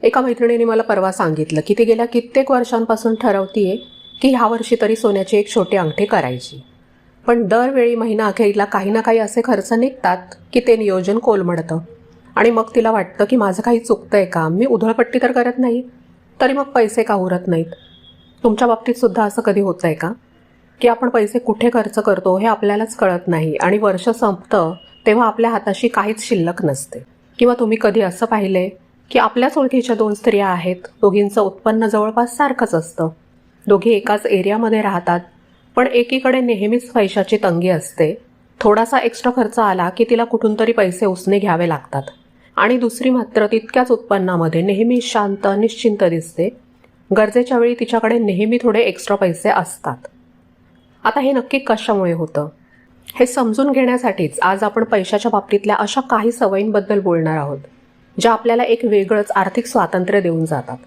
एका मैत्रिणीने मला परवा सांगितलं की ती गेल्या कित्येक वर्षांपासून ठरवतीये की ह्या वर्षी तरी सोन्याची एक छोटी अंगठी करायची. पण दरवेळी महिना अखेरीला काही ना काही असे खर्च निघतात की ते नियोजन कोलमडतं. आणि मग तिला वाटतं की माझं काही चुकतंय का, मी उधळपट्टी तर करत नाही, तरी मग पैसे का उरत नाहीत. तुमच्या बाबतीत सुद्धा असं कधी होतंय का की आपण पैसे कुठे खर्च करतो हे आपल्यालाच कळत नाही आणि वर्ष संपतं तेव्हा आपल्या हाताशी काहीच शिल्लक नसते. किंवा तुम्ही कधी असं पाहिलंय की आपल्याच ओळखीच्या दोन स्त्रिया आहेत, दोघींचं उत्पन्न जवळपास सारखंच असतं, दोघी एकाच एरियामध्ये राहतात, पण एकीकडे नेहमीच पैशाची तंगी असते, थोडासा एक्स्ट्रा खर्च आला की तिला कुठून तरी पैसे उसने घ्यावे लागतात, आणि दुसरी मात्र तितक्याच उत्पन्नामध्ये नेहमी शांत निश्चिंत दिसते, गरजेच्या वेळी तिच्याकडे नेहमी थोडे एक्स्ट्रा पैसे असतात. आता हे नक्की कशामुळे होतं हे समजून घेण्यासाठीच आज आपण पैशाच्या बाबतीतल्या अशा काही सवयींबद्दल बोलणार आहोत ज्या आपल्याला एक वेगळंच आर्थिक स्वातंत्र्य देऊन जातात.